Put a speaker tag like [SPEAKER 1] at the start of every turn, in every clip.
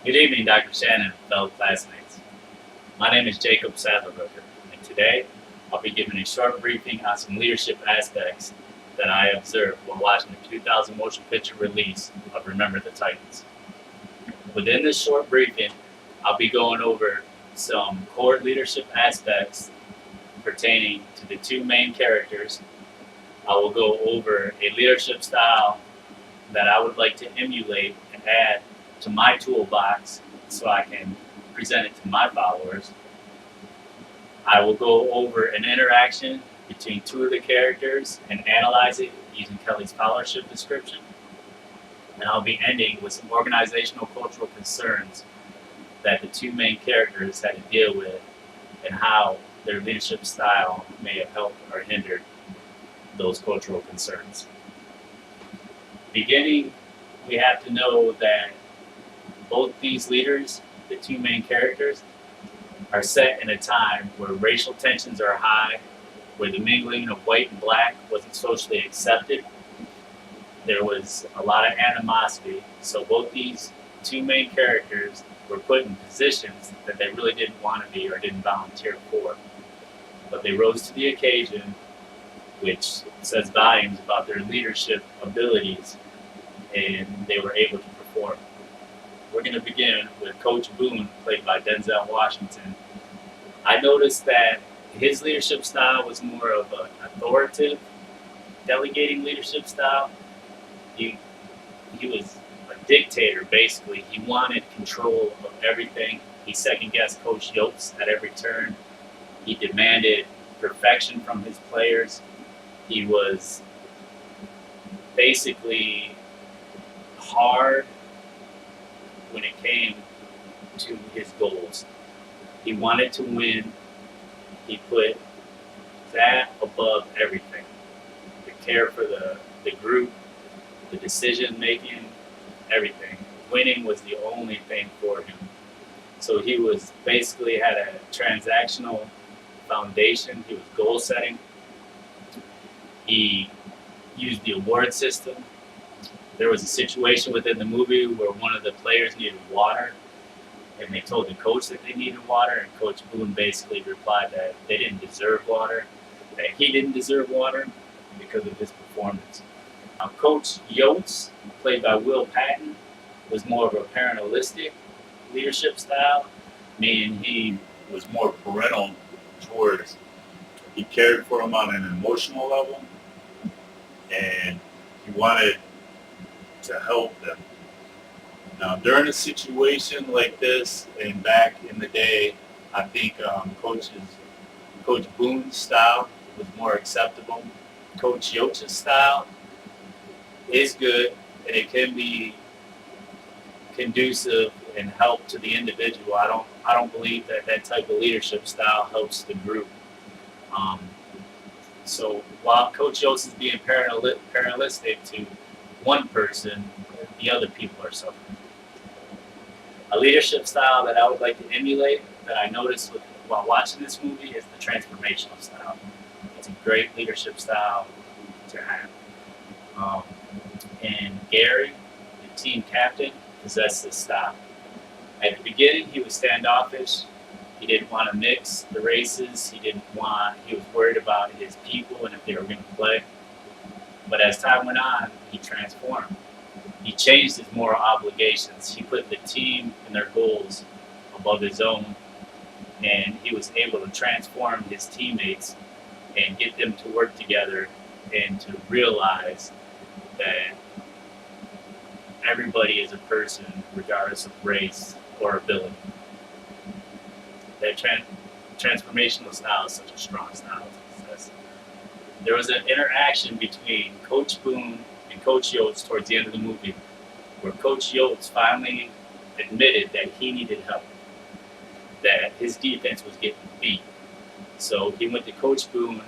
[SPEAKER 1] Good evening, Dr. Shannon, fellow classmates. My name is Jacob SadlerRooker, and today I'll be giving a short briefing on some leadership aspects that I observed while watching the 2000 motion picture release of Remember the Titans. Within this short briefing, I'll be going over some core leadership aspects pertaining to the two main characters. I will go over a leadership style that I would like to emulate and add to my toolbox so I can present it to my followers. I will go over an interaction between two of the characters and analyze it using Kelly's scholarship description. And I'll be ending with some organizational cultural concerns that the two main characters had to deal with and how their leadership style may have helped or hindered those cultural concerns. Beginning, we have to know that both these leaders, the two main characters, are set in a time where racial tensions are high, where the mingling of white and black wasn't socially accepted. There was a lot of animosity, so both these two main characters were put in positions that they really didn't want to be or didn't volunteer for. But they rose to the occasion, which says volumes about their leadership abilities, and they were able to perform. We're going to begin with Coach Boone, played by Denzel Washington. I noticed that his leadership style was more of an authoritative, delegating leadership style. He was a dictator, basically. He wanted control of everything. He second-guessed Coach Yotes at every turn. He demanded perfection from his players. He was basically hard when it came to his goals. He wanted to win. He put that above everything. The care for the group, the decision making, everything. Winning was the only thing for him. So he was basically had a transactional foundation. He was goal setting. He used the award system. There was a situation within the movie where one of the players needed water, and they told the coach that they needed water, and Coach Boone basically replied that they didn't deserve water, that he didn't deserve water because of his performance. Coach Yotes, played by Will Patton, was more of a paternalistic leadership style, meaning he was more parental towards, he cared for him on an emotional level, and he wanted to help them. Now, during a situation like this, and back in the day, I think Coach Boone's style was more acceptable. Coach Yotes' style is good, and it can be conducive and help to the individual. I don't believe that type of leadership style helps the group. So while Coach Yotes is being paternalistic to one person, the other people are suffering. A leadership style that I would like to emulate that I noticed while watching this movie is the transformational style. It's a great leadership style to have. And Gary, the team captain, possessed this style. At the beginning, he was standoffish. He didn't want to mix the races. He was worried about his people and if they were going to play. But as time went on, he transformed. He changed his moral obligations. He put the team and their goals above his own, and he was able to transform his teammates and get them to work together and to realize that everybody is a person regardless of race or ability. That transformational style is such a strong style to possess. There was an interaction between Coach Boone and Coach Yotes towards the end of the movie where Coach Yotes finally admitted that he needed help, that his defense was getting beat. So he went to Coach Boone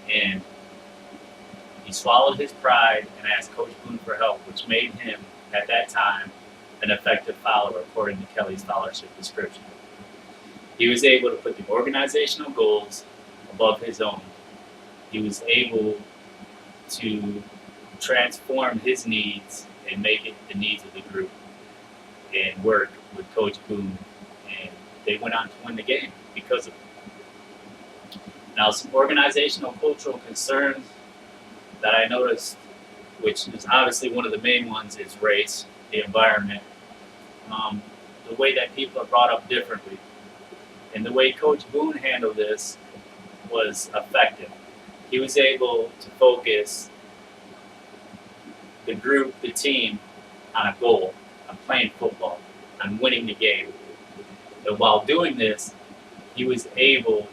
[SPEAKER 1] and he swallowed his pride and asked Coach Boone for help, which made him, at that time, an effective follower according to Kelly's scholarship description. He was able to put the organizational goals above his own. He was able to transform his needs and make it the needs of the group. and work with Coach Boone, and they went on to win the game because of it. Now, some organizational cultural concerns that I noticed, which is obviously one of the main ones, is race, the environment, um, the way that people are brought up differently. And the way Coach Boone handled this was effective. He was able to focus the group, the team, on a goal, on playing football, on winning the game. And while doing this, he was able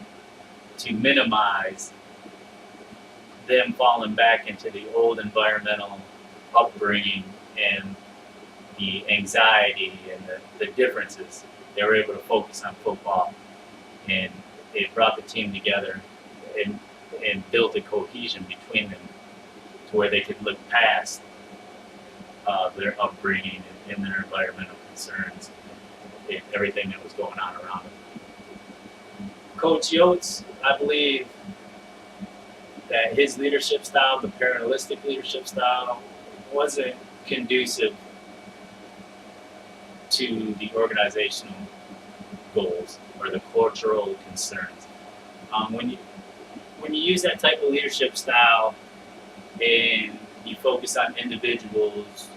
[SPEAKER 1] to minimize them falling back into the old environmental upbringing and the anxiety and the differences. They were able to focus on football, and it brought the team together and built a cohesion between them to where they could look past their upbringing and their environmental concerns and everything that was going on around them. Coach Yotes, I believe that his leadership style, the paternalistic leadership style, wasn't conducive to the organizational goals or the cultural concerns. When you use that type of leadership style and you focus on individuals,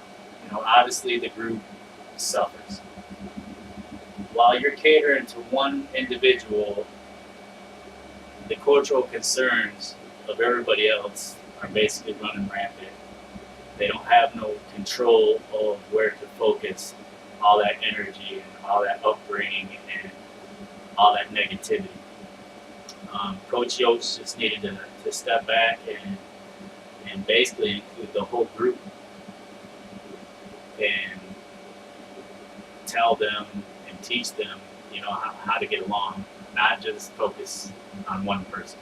[SPEAKER 1] obviously the group suffers. While you're catering to one individual, the cultural concerns of everybody else are basically running rampant. They don't have no control of where to focus all that energy and all that upbringing and all that negativity. Coach Yotes just needed to step back and basically include the whole group and tell them and teach them, how to get along, not just focus on one person.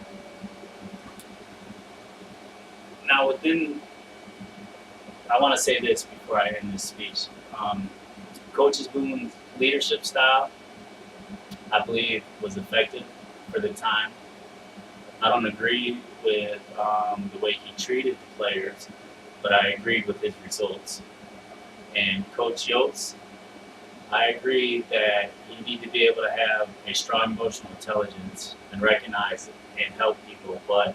[SPEAKER 1] Now, I want to say this before I end this speech. Coach Boone's leadership style, I believe, was effective for the time. I don't agree with the way he treated the players, but I agreed with his results. And Coach Yotes, I agree that you need to be able to have a strong emotional intelligence and recognize and help people, but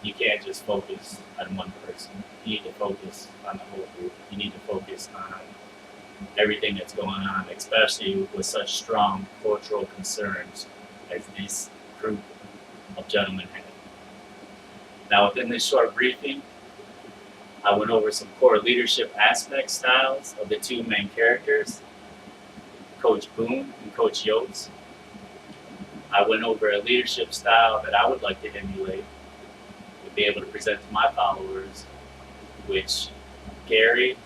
[SPEAKER 1] you can't just focus on one person. You need to focus on the whole group. You need to focus on everything that's going on, especially with such strong cultural concerns as this group of gentlemen had. Now, within this short briefing, I went over some core leadership aspect styles of the two main characters, Coach Boone and Coach Yotes. I went over a leadership style that I would like to emulate, to be able to present to my followers, which Gary,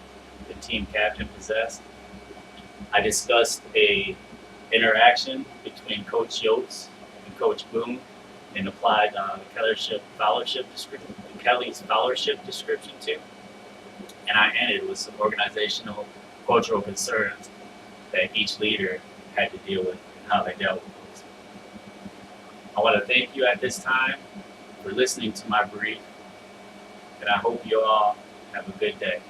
[SPEAKER 1] the team captain, possessed. I discussed a interaction between Coach Yotes and Coach Boone and applied Kelly's fellowship description to. And I ended with some organizational cultural concerns that each leader had to deal with and how they dealt with those. I want to thank you at this time for listening to my brief, and I hope you all have a good day.